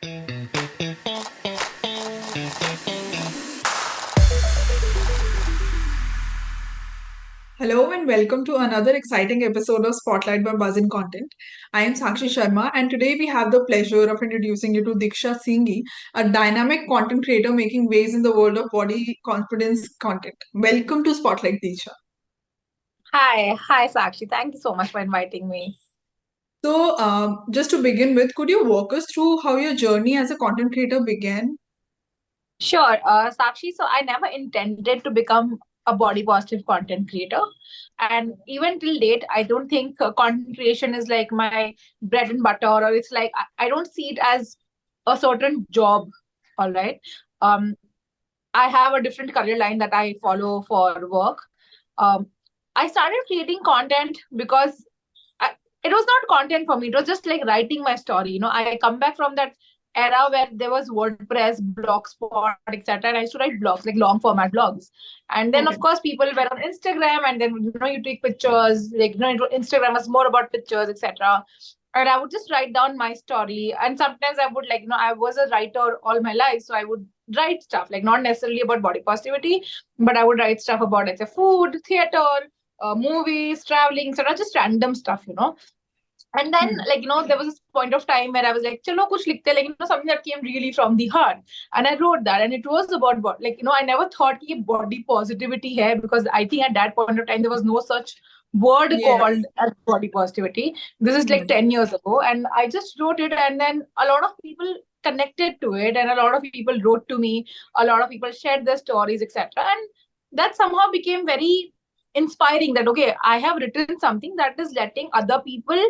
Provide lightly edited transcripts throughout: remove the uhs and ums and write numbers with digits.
Hello and welcome to another exciting episode of Spotlight by BuzzInContent. I am Sakshi Sharma, and today we have the pleasure of introducing you to Diksha Singhi, a dynamic content creator making waves in the world of body confidence content. Welcome to Spotlight, Diksha. Hi, Sakshi. Thank you so much for inviting me. So, just to begin with, could you walk us through how your journey as a content creator began? Sure, Sakshi. So I never intended to become a body positive content creator, and even till date, I don't think content creation is like my bread and butter, or it's like I don't see it as a certain job. All right. Um, I have a different career line that I follow for work. Um, I started creating content because it was not content for me. It was just like writing my story. I come back from that era where there was WordPress, Blogspot, etc. And I used to write blogs, like long format blogs. And then, Okay. of course, people were on Instagram, and then you take pictures. Instagram was more about pictures, etc. And I would just write down my story. And sometimes I would I was a writer all my life, so I would write stuff like not necessarily about body positivity, but I would write stuff about like food, theater, movies, traveling, sort of just random stuff. And then, Hmm. there was this point of time where I was like, chalo, kuch likhte, something that came really from the heart. And I wrote that, and it was about, I never thought ki body positivity hai, because I think at that point of time, there was no such word Yes. called as body positivity. This is like Yes. 10 years ago. And I just wrote it, and then a lot of people connected to it, and a lot of people wrote to me, a lot of people shared their stories, etc. And that somehow became very inspiring, that okay, I have written something that is letting other people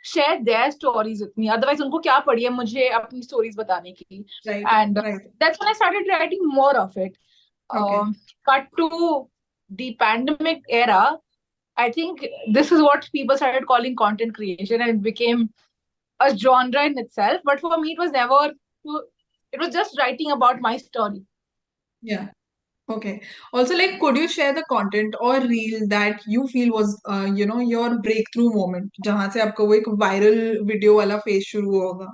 share their stories with me. Otherwise, उनको क्या पड़ी है मुझे अपनी stories बताने की. Right. And Right. that's when I started writing more of it. Okay. Cut to the pandemic era, I think this is what people started calling content creation, and it became a genre in itself. But for me, it was just writing about my story. Yeah. Okay. Also, like, could you share the content or reel that you feel was, your breakthrough moment, जहाँ से आपका वो एक viral video वाला phase शुरू हुआ होगा?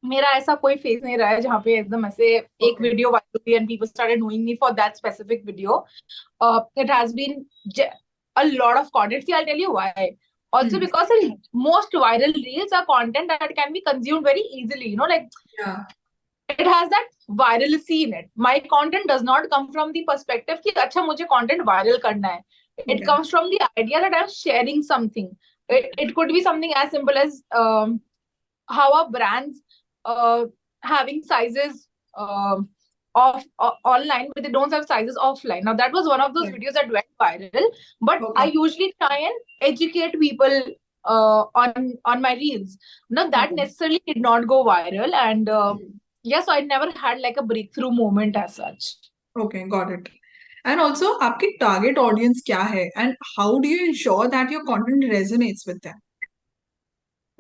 मेरा ऐसा कोई फेज नहीं रहा है जहाँ पे एकदम ऐसे एक Okay. वीडियो वायरल हुई and people started knowing me for that specific video. It has been a lot of content. See, I'll tell you why. Also, Hmm. because most viral reels are content that can be consumed very easily. Yeah. It has that virality in it. My content does not come from the perspective कि अच्छा मुझे content viral करना है. It Okay. comes from the idea that I'm sharing something. It could be something as simple as how are brands uh, having sizes online, but they don't have sizes offline. Now that was one of those Right. videos that went viral, but I Okay. usually try and educate people on my reels. Now that Okay. necessarily did not go viral, and Hmm. yeah, so I never had like a breakthrough moment as such. Okay. Got it. And also, आपकी target audience क्या है? And how do you ensure that your content resonates with them?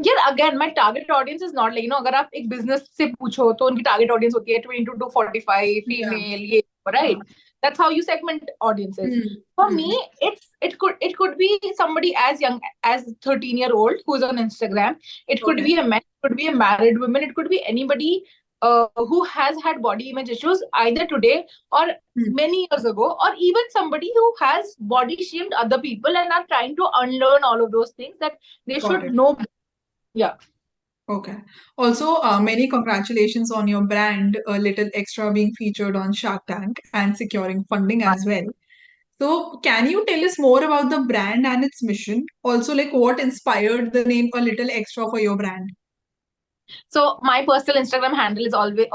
यार again my target audience is not like अगर आप एक business से पूछो तो उनकी टारगेट ऑडियंस होती है 22 to 45 Yeah. फीमेल, ये right. That's how you segment audiences. Hmm. For me, Hmm. it could be somebody as young as 13-year-old who is on Instagram. It could Okay. be a man, it could be a married woman, it could be anybody who has had body image issues either today or Hmm. many years ago, or even somebody who has body shamed other people and are trying to unlearn all of those things that they Got should it. know. Yeah. Okay. Also, many congratulations on your brand, a little extra being featured on Shark Tank and securing funding as well. So, can you tell us more about the brand and its mission? Also, like what inspired the name A Little Extra for your brand? So my personal Instagram handle is always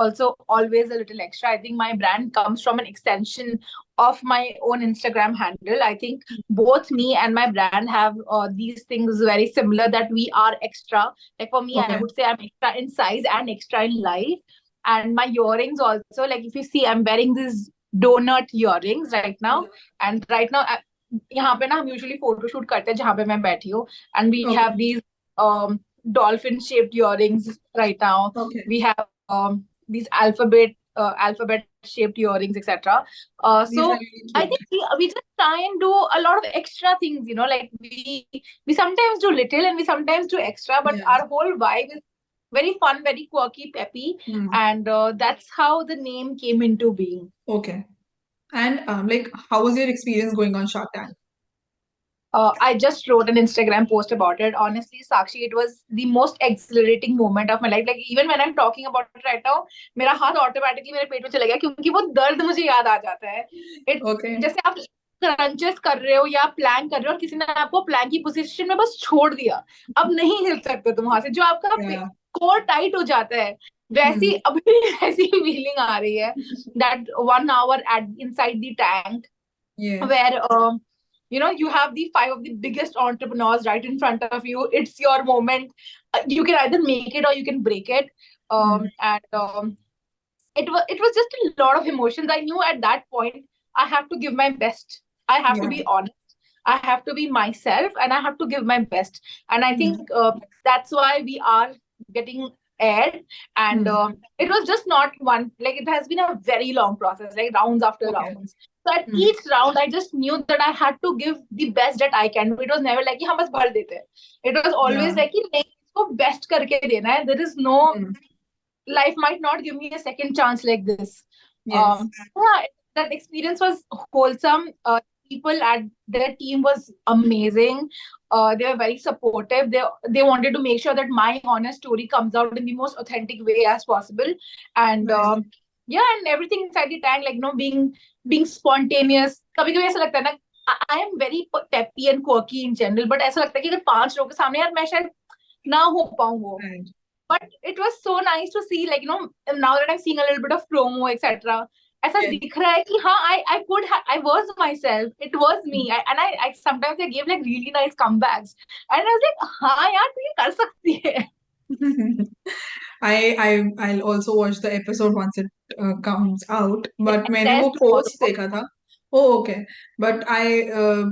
a little extra. I think my brand comes from an extension of my own Instagram handle. I think both me and my brand have these things very similar, that we are extra. Like for me, I Okay. would say I'm extra in size and extra in life. And my earrings also, like if you see, I'm wearing these donut earrings right now. And right now, यहाँ पे ना हम usually photo shoot करते हैं जहाँ पे मैं बैठी हूँ, and we Okay. have these dolphin shaped earrings right now. Okay. We have these alphabet shaped earrings, etc. These are So really I cute. think we just try and do a lot of extra things, like we sometimes do little and we sometimes do extra, but Yeah. our whole vibe is very fun, very quirky, peppy, and that's how the name came into being. Okay. And like, how was your experience going on Shark Tank? I just wrote an Instagram post about it. Honestly, Sakshi, it was the most exhilarating moment of my life. Like even when I'm talking about it right now, मेरा हाथ automatically मेरे पेट में चला गया क्योंकि वो दर्द मुझे याद आ जाता है. It Okay. जैसे आप क्रंचेस कर रहे हो या प्लैंक कर रहे हो और किसी ने आपको प्लैंक की पोजीशन में बस छोड़ दिया. अब नहीं हिल सकते तुम वहां से. जो आपका Yeah. कोर टाइट हो जाता है वैसी अभी ऐसी फीलिंग आ रही है. That 1 hour at inside the tank Yes. where you have the five of the biggest entrepreneurs right in front of you. It's your moment. You can either make it or you can break it. And it was just a lot of emotions. I knew at that point I have to give my best. I have to Yeah. be honest. I have to be myself and I have to give my best. And I think that's why we are getting aired. And it was just not one, like it has been a very long process, like rounds after Okay. rounds. So at each round, I just knew that I had to give the best that I can. It was never like, "Ki, hum bas bhar dete hain." It was always Yeah. like, "Ki, nahi, isko best karke dena hai." There is no life might not give me a second chance like this. Yes. Yeah, that experience was wholesome. People at their team was amazing. They were very supportive. They wanted to make sure that my honest story comes out in the most authentic way as possible. And Right. yeah, and everything inside the tank, like being spontaneous. कभी कभी ऐसा लगता है ना, I am very peppy and quirky in general, but ऐसा लगता है कि अगर 5 लोगों के सामने यार मैं शायद ना हो पाऊँ वो. Right. But it was so nice to see, like now that I'm seeing a little bit of promo, etc. ऐसा Yes. दिख रहा है कि हाँ, I was myself. It was me. I sometimes I gave like really nice comebacks, and I was like, हाँ यार तू ये कर सकती है. I'll also watch the episode once it comes out. But मैंने There's वो post tomorrow. देखा था. Oh, okay. But I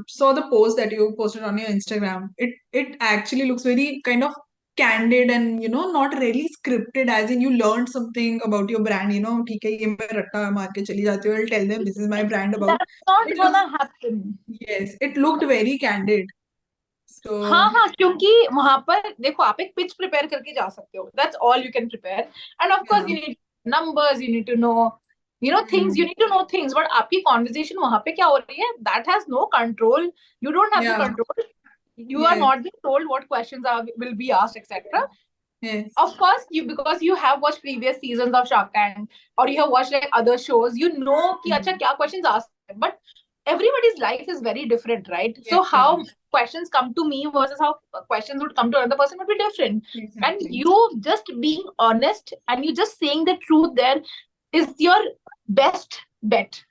saw the post that you posted on your Instagram. It actually looks very kind of candid and not really scripted. As in you learned something about your brand. ठीक है ये मैं रट्टा मार के चली जाती हूँ. I'll tell them this is my brand about. That's not It looks gonna happen. yes. It looked very candid. So हाँ हाँ, क्योंकि वहां पर देखो आप एक पिच प्रिपेयर करके जा सकते हो. That's all you can prepare. And of course yeah. you need numbers, you need to know things, you need to know things. But आपकी conversation वहां पे क्या हो रही है, that has no control. You don't have the Yeah. control. You are Yes. not being told what questions will be asked, etc. Yes. Of course, because you have watched previous seasons of Shark Tank or you have watched like other shows, you know कि अच्छा क्या questions asked. But everybody's life is very different, right? Yes. So how questions come to me versus how questions would come to another person would be different. Exactly. And you just being honest and you just saying the truth there is your best bet.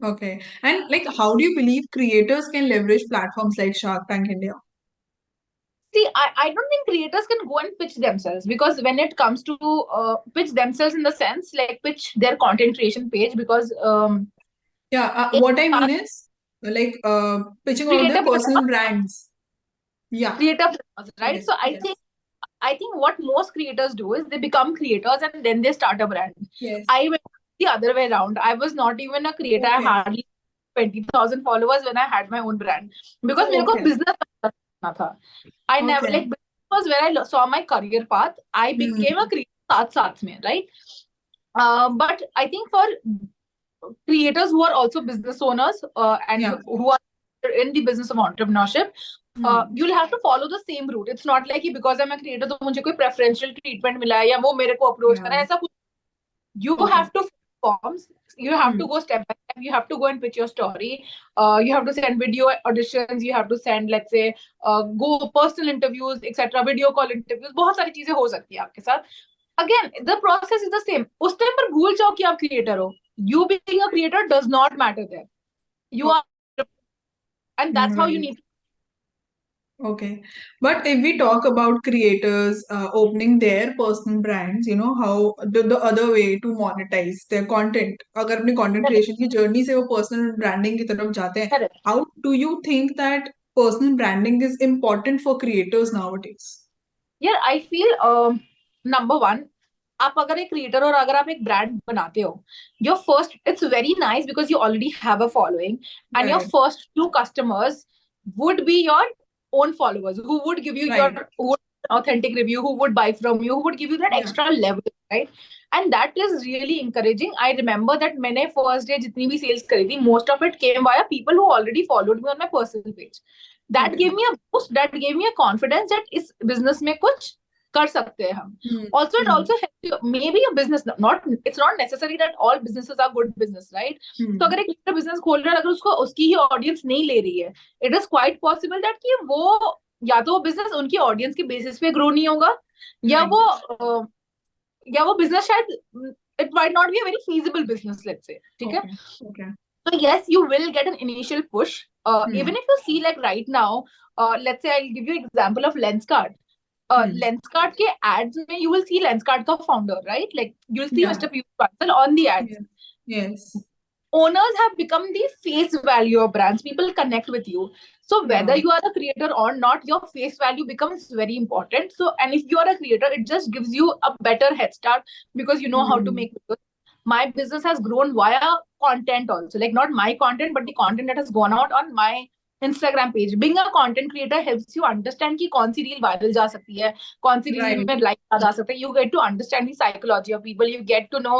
Okay. And like, how do you believe creators can leverage platforms like Shark Tank India? See, I don't think creators can go and pitch themselves, because when it comes to pitch themselves in the sense like pitch their content creation page, because Yeah, what I mean is like pitching out their creative personal brands. Yeah. creative, right? Yes. So Yes. I think what most creators do is they become creators and then they start a brand. Yes. I went the other way around. I was not even a creator. I Okay. hardly 20,000 followers when I had my own brand, because Oh, मेरे को okay. business करना था. I never Okay. like business was where I saw my career path. I became a creator साथ में, right? But I think for creators who are also business owners and Yeah. who are in the business of entrepreneurship, you'll have to follow the same route. It's not like कि because I'm a creator तो मुझे कोई preferential treatment मिला है या वो मेरे को approach करा है, ऐसा कुछ. You Okay. have to fill forms. You have to go step by step. You have to go and pitch your story. You have to send video auditions. You have to send, let's say, go personal interviews, etc. Video call interviews. बहुत सारी चीजें हो सकती है आपके साथ. Again, the process is the same. उस time पर भूल जाओ कि आप creator हो. You being a creator does not matter there. You are, and that's how you Right. need to. Okay. But if we talk about creators opening their personal brands, how the other way to monetize their content. अगर अपनी content creation की journey से वो personal branding की तरफ जाते हैं, Correct. how do you think that personal branding is important for creators nowadays? Yeah, I feel number one, आप अगर एक क्रिएटर और अगर आप एक ब्रांड बनाते हो, your first, it's very nice because you already have a following, and your Right. first few customers would be your own followers who would give you Right. who would authentic review, who would buy from you, who would give you that Yeah. extra level, right? And that is really encouraging. I remember that मैंने first day जितनी भी sales करी थी, most of it came via people who already followed me on my personal page. That Okay. gave me a boost. That gave me a confidence that इस business में कुछ कर सकते हैं हम. Also, it also helps you. Maybe a business, not it's not necessary that all businesses are good business, right? तो अगर एक business खोल रहा है, अगर उसको उसकी ही audience नहीं ले रही है, it is quite possible that कि वो या तो वो बिजनेस उनकी ऑडियंस के बेसिस पे ग्रो नहीं होगा, या Right. वो बिजनेस शायद it might not be a very feasible business, let's say, ठीक है. Okay. Okay. So yes, you will get an initial push. Hmm. Even if you see like right now, let's say I'll give you example of Lenskart. Lenskart के ads में you will see Lenskart का founder, right? Like you'll see Yeah. Mr. Piyush Bansal on the ads. Yes. Yes. Owners have become the face value of brands. People connect with you. So Yeah. whether you are a creator or not, your face value becomes very important. So, and if you are a creator, it just gives you a better head start because you know how to make videos. My business has grown via content also, like not my content, but the content that has gone out on my Instagram page. Being a content creator helps you understand कि कौन सी reel viral जा सकती है, कौन सी reel Right. में like जा सकता है. You get to understand the psychology of people. You get to know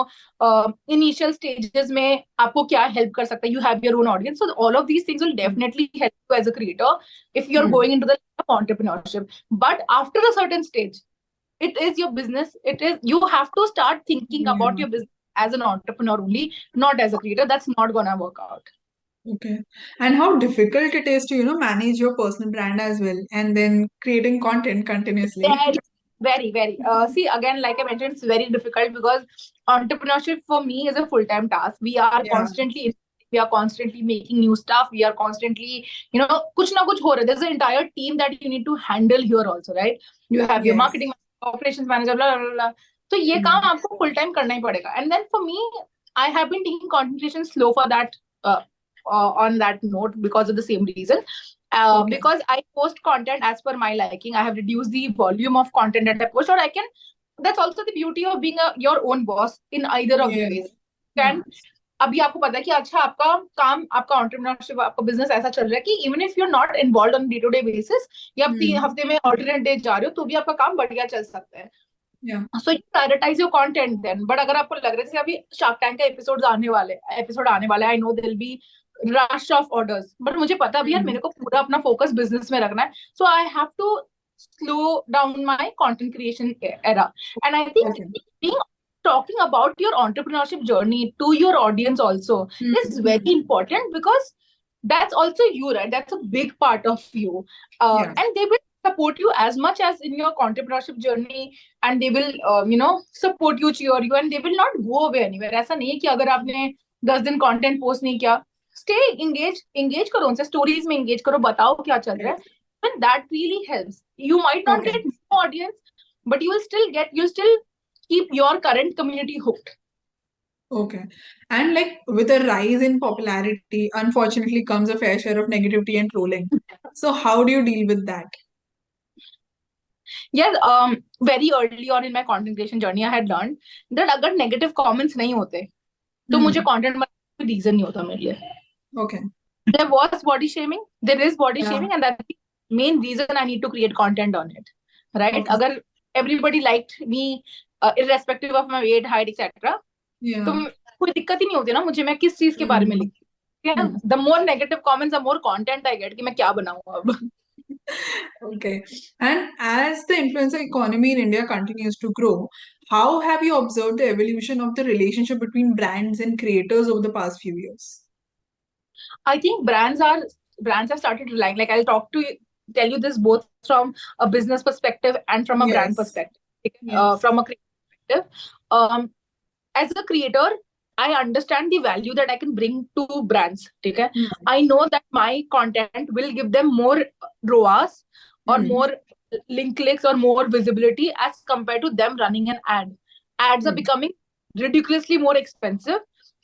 initial stages में आपको क्या help कर सकता है. You have your own audience. So all of these things will definitely help you as a creator if you're going into the entrepreneurship. But after a certain stage, it is your business. It is, you have to start thinking about Yeah. your business as an entrepreneur only, not as a creator. That's not gonna work out. Okay. And how difficult it is to, manage your personal brand as well and then creating content continuously. Very, very. See, again, like I mentioned, it's very difficult because entrepreneurship for me is a full-time task. Yeah. We are constantly making new stuff. We are constantly, कुछ ना कुछ हो रहा है. There's an entire team that you need to handle here also, right? You have your Yes. marketing, operations manager, blah, blah, blah. तो ये काम आपको full time करना ही पड़ेगा. And then for me, I have been taking content creation slow for that, on that note, because of the same reason. Okay. Because I post content as per my liking. I have reduced the volume of content that I post, or I can. That's also the beauty of being your own boss in either of the Yes. ways. Yeah. Can अभी आपको पता है कि अच्छा आपका काम, आपका entrepreneurship, आपका business ऐसा चल रहा है कि even if you're not involved on day to day basis, या आप 3 हफ्ते में alternate days जा रहे हो तो भी आपका काम बढ़िया चल सकता है. Yeah. So you prioritize your content then. But अगर आपको लग रहा है कि अभी Shark Tank का एपिसोड आने वाले, I know there'll be rush of orders. But मुझे पता अभी यार मेरे को पूरा अपना फोकस बिजनेस में रखना है. So I have to slow down my content creation era. And I think being talking about your entrepreneurship journey to your audience also is very important, because that's also you, right? That's a big part of you. Yeah. And they will support you as much as in your entrepreneurship journey, and they will support you, cheer you, and they will not go away anywhere. ऐसा नहीं है कि अगर आपने 10 दिन content post नहीं किया, stay engage करो उनसे, स्टोरीज में engage करो, बताओ क्या चल रहा है. And that really helps. You might not get more audience, but you'll still keep your current community hooked. Okay. And like with a rise in popularity, unfortunately comes a fair share of negativity and trolling. So how do you deal with that? Yes, very early on in my content creation journey, I had learned that अगर negative comments नहीं होते, तो मुझे content बनाने का reason नहीं होता मेरे लिए. Okay. There was body shaming, there is body Yeah. shaming, and that's the main reason I need to create content on it, right? Okay. अगर everybody liked me, irrespective of my weight, height, etc., Yeah. तो कोई दिक्कत ही नहीं होती ना मुझे, मैं किस चीज के बारे में लिखती हूँ. The more negative comments, the more content I get कि मैं क्या बनाऊँ अब. Okay. And as the influencer economy in India continues to grow, how have you observed the evolution of the relationship between brands and creators over the past few years? I think brands have started relying. Like tell you this both from a business perspective and from a brand perspective. Yes. From a creative perspective, as a creator, I understand the value that I can bring to brands. Okay? I know that my content will give them more ROAS or more link clicks or more visibility as compared to them running an ad. Ads are becoming ridiculously more expensive.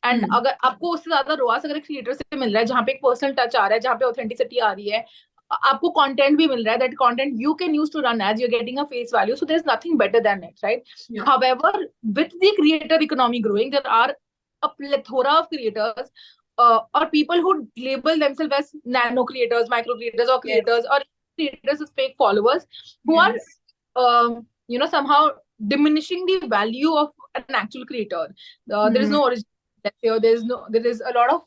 And अगर आपको उससे ज्यादा ROAS अगर एक creator से मिल रहा है, जहाँ पे एक पर्सनल टच आ रहा है, जहाँ पे ऑथेंटिसिटी आ रही है, आपको कंटेंट भी मिल रहा है, that content you can use to run ads, you are getting a face value, so there is nothing better than it, right? However, with the creator economy growing, there are a plethora of creators, or people who label themselves as nano creators, micro creators, or creators, or creators with fake followers, who are somehow diminishing the value of an actual creator. There is Hmm. no origin, let's say, or there is a lot of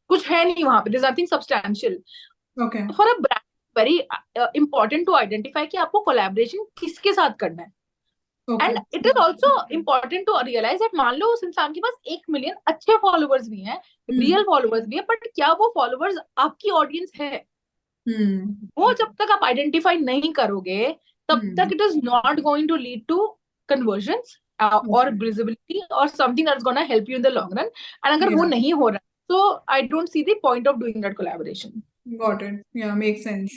कुछ है नहीं वहां पे, there's nothing substantial. Okay. For a brand, very important to identify कि आपको collaboration किसके साथ करना है. And Okay. It is also important to realise that मान लो उस इंसान के पास 1 मिलियन अच्छे फॉलोअर्स भी हैं, Hmm. रियल फॉलोअर्स भी है, बट क्या वो फॉलोअर्स आपकी ऑडियंस है? Hmm. वो जब तक आप आइडेंटिफाई नहीं करोगे तब तक Hmm. It is not going to lead to convergence और Okay. विजिबिलिटी और something that's gonna help you in the long run. And अगर वो Yeah. नहीं हो रहा, so I don't see the point of doing that collaboration. Got it. Yeah, makes sense.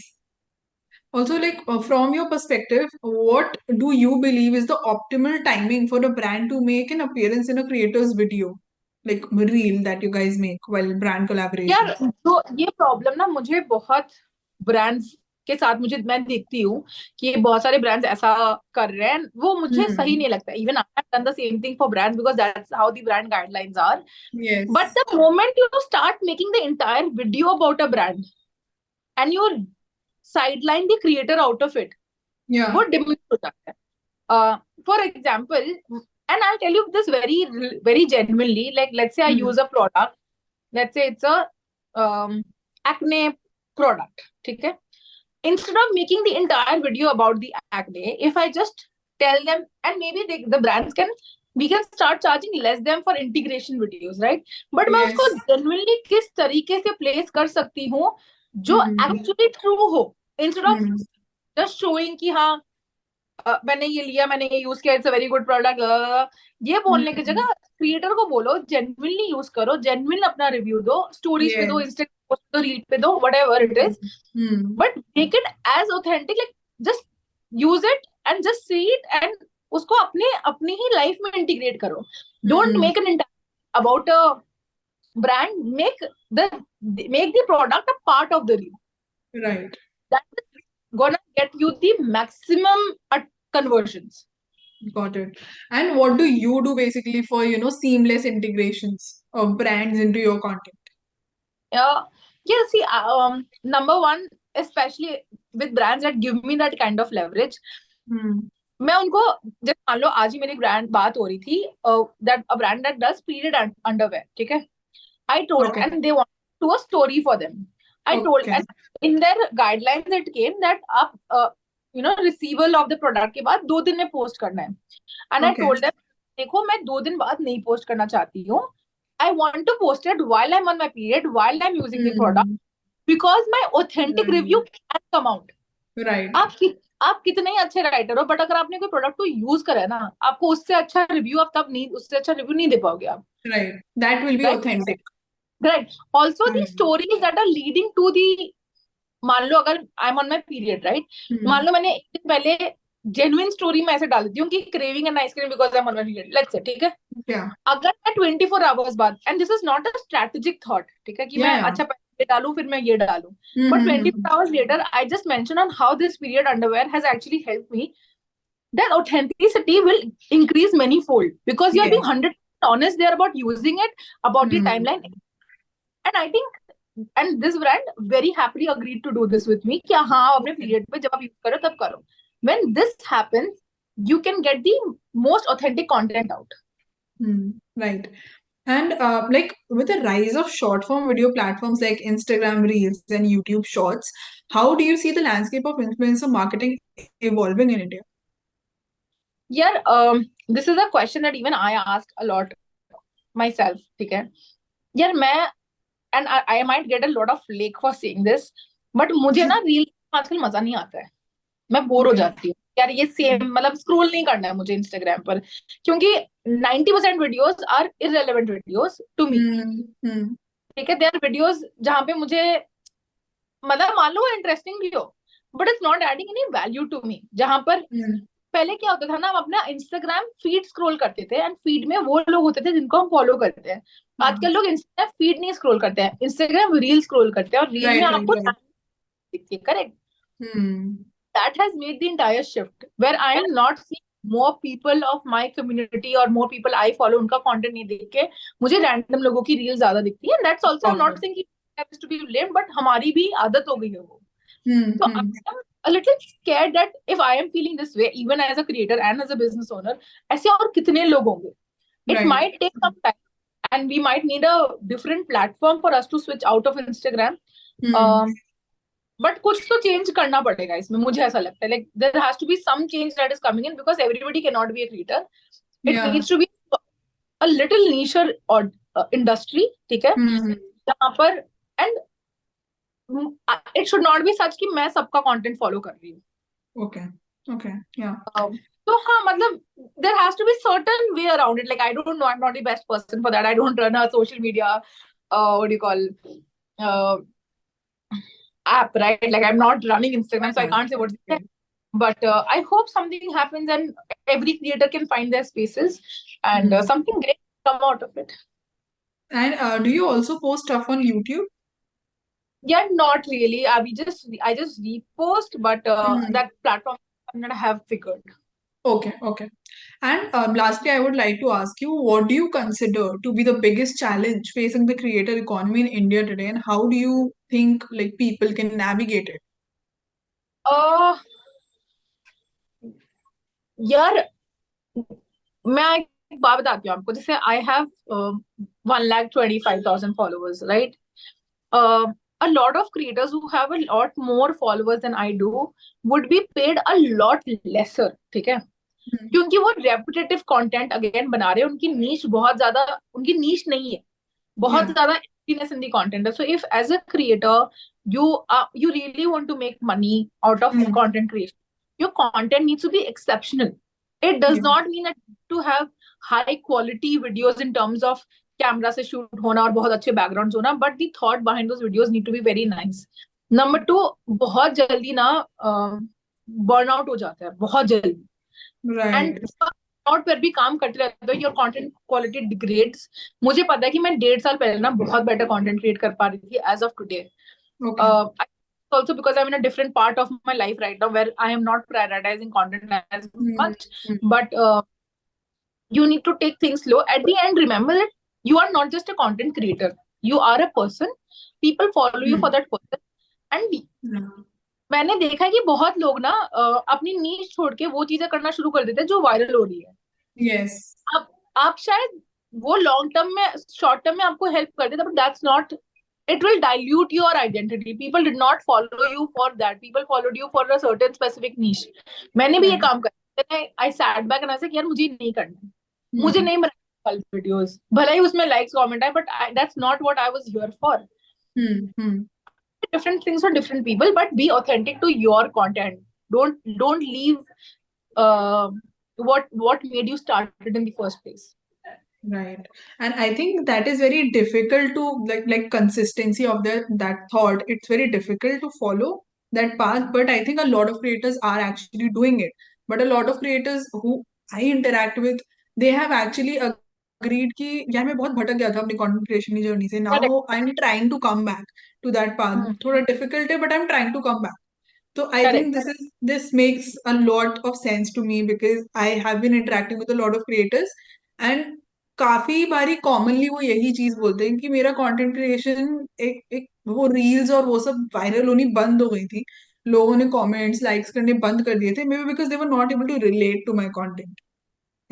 Also, like from your perspective, what do you believe is the optimal timing for a brand to make an appearance in a creator's video, like reel that you guys make while brand यार collaborations? तो ये problem ना मुझे बहुत brands के साथ मुझे मैं देखती हूँ कि बहुत सारे ब्रांड्स ऐसा कर रहे हैं, वो मुझे सही Hmm. नहीं लगता. Even I have done the same thing for brands because that's how the brand guidelines are. But Yes. The moment you start making the entire video about a brand and you sideline the creator out of it, वो Yeah. Diminish हो जाता है. For example, and I'll tell you this very genuinely, like let's say I Hmm. use a product, let's say it's a acne product, ठीक है? Instead of making the entire video about the acne, if I just tell them, and maybe the brands can, we can start charging less them for integration videos, right? But मैं उसको Yes. genuinely किस तरीके से place कर सकती हूँ जो Hmm. actually true हो, instead of Hmm. just showing कि हाँ मैंने ये लिया, मैंने ये यूज किया, it's a very good product, ये बोलने की Hmm. जगह क्रिएटर को बोलो जेन्युइनली यूज करो, जेन्युइन अपना रिव्यू दो, स्टोरीज पे दो, Yes. इंस्टाग्राम पे दो, रील पे दो, whatever it Hmm. Is, Hmm. But make it as authentic, like just use it and just see it and उसको अपने अपनी ही लाइफ में इंटीग्रेट करो. Don't Hmm. Make an about a brand, the make the product a part of the reel. Right. That is gonna get you the maximum conversions. Got it. And what do you do basically for, seamless integrations of brands into your content? Yeah, see, number one, especially with brands that give me that kind of leverage, Hmm. मैं उनको, जैसे मान लो आज ही मेरी brand बात हो रही थी, that a brand that does pleated underwear, ठीक है? I told, Okay. and they want to do a story for them. I told, Okay. and in their guidelines it came that आप receival of the product के बाद 2 दिन में post करना है. And I Okay. told them, देखो मैं 2 दिन बाद नहीं पोस्ट करना चाहती हूँ. I want to post it while I'm on my period, while I'm using the product, Hmm. because my authentic review Right. can come out. Right. आप कितने ही अच्छे राइटर हो, बट अगर आपने कोई प्रोडक्ट को यूज करा है ना, आपको उससे अच्छा रिव्यू आप तब नहीं, उससे अच्छा रिव्यू नहीं दे पाओगे आप. Right. That will be right, authentic. Right. Also the Hmm. Stories that are leading to the, मान लो अगर I am on my period, right, मान Hmm. लो मैंने एक दिन पहले जेन्युइन स्टोरी में ऐसे डाल देती हूँ कि craving an ice cream because I am on my period, let's say, ठीक है? Yeah. अगर मैं 24 आवर्स बाद, and this is not a strategic thought, ठीक है, कि Yeah. मैं Yeah. अच्छा पहले ये डालू फिर मैं ये डालू, but Mm-hmm. 24 hours later I just mention on how this period underwear has actually help me, that authenticity will increase many fold because you are being Yes. 100% honest there about using it, about the Hmm. timeline. And I think, and this brand very happily agreed to do this with me कि हाँ अपने Okay. Period पे जब आप use करो तब करो. When this happens, you can get the most authentic content out. Hmm. Right. And like with the rise of short form video platforms like Instagram Reels and YouTube Shorts, how do you see the landscape of influencer marketing evolving in India? Yeah, this is a question that even I ask a lot myself, ठीक है? यार मैं, and I might get a lot of flake for saying this, but मुझे ना reel आजकल मजा नहीं आता है. मैं बोर हो Okay. जाती हूँ यार, ये सेम मतलब स्क्रॉल नहीं करना है मुझे इंस्टाग्राम पर, क्योंकि 90% videos are irrelevant videos to me. Hmm. Hmm. ठीक है, देयर आर वीडियोस जहां पे मुझे मतलब मान लो इंटरेस्टिंग भी हो, but it's not adding any value to me. जहां पर Hmm. पहले क्या होता था ना, हम अपना इंस्टाग्राम फीड स्क्रॉल करते थे एंड फीड में वो लोग होते थे जिनको हम फॉलो करते हैं. हाँ. आजकल लोग इंस्टाग्राम फीड नहीं स्क्रॉल करते हैं, इंस्टाग्राम रील स्क्रॉल करते हैं, और रील में Right. Right. आपको Right. दिखती है, correct? Hmm. That has made the entire shift where I am not seeing more people of my community or more people I follow उनका content नहीं देख के मुझे random लोगों की रील ज्यादा दिखती है. That's also, I'm Okay. not saying कि to be blamed, but हमारी भी आदत हो गई है वो. Hmm. So I Hmm. am a little scared that if I am feeling this way, even as a creator and as a business owner, ऐसे और कितने लोग होंगे? It Right. might take some time, and we might need a different platform for us to switch out of Instagram. Hmm. Um, but कुछ तो change करना पड़ेगा इसमें, मुझे ऐसा लगता है. Like there has to be some change that is coming in, because everybody cannot be a creator. It Yeah. needs to be a little niche or industry, ठीक है? Hmm. जहाँ पर, and it should not be such कि मैं सबका content follow कर रही हूँ. Okay. Okay. Yeah. तो हाँ, मतलब there has to be certain way around it. Like I don't know, I'm not the best person for that. I don't run a social media, what do you call, uh, app, right? Like I'm not running Instagram, so I can't say what's there. But I hope something happens and every creator can find their spaces, and something great come out of it. And do you also post stuff on YouTube? Yeah, not really. I just repost, but Hmm. that platform I'm gonna have figured. Okay. Okay. And lastly, I would like to ask you, what do you consider to be the biggest challenge facing the creator economy in India today, and how do you think like people can navigate it? Uh, यार, मैं एक बात बताती हूँ आपको. जैसे I have 1,25,000 followers, right? A lot of creators who have a lot more followers than I do would be paid a lot lesser, ठीक है? Hmm. क्योंकि वो रेपिटेटिव कंटेंट अगेन बना रहे हैं. उनकी नीश बहुत ज्यादा, उनकी नीश नहीं है, बहुत Yeah. ज्यादा emptiness in the content. So if as a creator you really want to make money out of Hmm. content creation, your content needs to be exceptional. It does Yeah. not mean that to have high quality videos in terms of camera से shoot होना और बहुत अच्छे backgrounds होना, but the thought behind those videos need to be very nice. Number two, बहुत जल्दी ना burn out हो जाता है, बहुत जल्दी. And Right. आउट पर भी काम करते रहते हो, योर कंटेंट क्वालिटी डिग्रेड्स. मुझे पता है कि मैं 1.5 साल पहले ना बहुत बेटर कंटेंट क्रिएट कर पा रही थी as of today. Okay. Also because I'm in a different part of my life right now where I am not prioritizing content as Hmm. much. But you need to take things slow. At the end, remember that you are not just a content creator. You are a person. People follow you for Hmm. that person. And Yeah. मैंने देखा है कि बहुत लोग ना अपनी नीश छोड़ के वो चीजें करना शुरू कर देते हैं जो वायरल हो रही है. Yes. आप शायद वो लॉन्ग टर्म में, शॉर्ट टर्म में आपको हेल्प कर देता, but that's not, it will dilute your identity. People did not follow you for that. People followed you for a certain specific niche. मैंने भी ये Right. काम करा. I sat back and I said यार मुझे नहीं करना, मुझे Hmm. नहीं बनाना वीडियोस, भले ही उसमें लाइक्स कमेंट आए, but that's not what I was here for. Hmm. Hmm. Different things for different people, but be authentic to your content. Don't leave uh, what made you started in the first place. Right. And I think that is very difficult to like consistency of that thought. It's very difficult to follow that path, but I think a lot of creators are actually doing it. But a lot of creators who I interact with, they have actually agreed कि यार मैं बहुत भटक गया था अपनी content creation की journey से. Correct. Now I'm trying to come back to that path. Hmm. थोड़ा difficult है, but I'm trying to come back. So I Correct. think this makes a lot of sense to me because I have been interacting with a lot of creators and काफी बारी commonly वो यही चीज बोलते हैं कि मेरा कंटेंट क्रिएशन एक वो रील्स और वो सब वायरल होनी बंद हो गई थी. लोगों ने कमेंट्स लाइक्स करने बंद कर दिए थे maybe because they were not able to relate to my content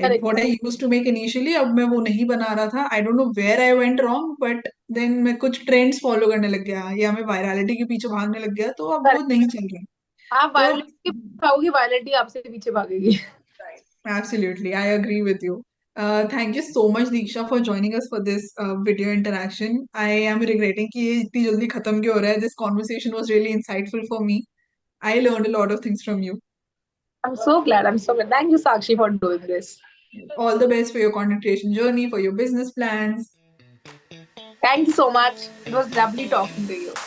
like Correct. What I used to make initially. अब मैं वो नहीं बना रहा था. I don't know where I went wrong but then मैं कुछ ट्रेंड्स फॉलो करने लग गया या मैं वायरलिटी के पीछे भागने लग गया तो अब वो Correct. नहीं चल रहा. आप तो वायरलिटी के पीछे भागोगी, वायरलिटी आपसे पीछे भागेगी. right. Absolutely. I agree with you. Thank you so much, Diksha, for joining us for this video interaction. I am regretting कि ये इतनी जल्दी खत्म क्यों हो रहा है. This conversation was really insightful for me. I learned a lot of things from you. I'm so glad. I'm so glad. Thank you, Sakshi, for doing this. All the best for your content creation journey, for your business plans. Thank you so much. It was lovely talking to you.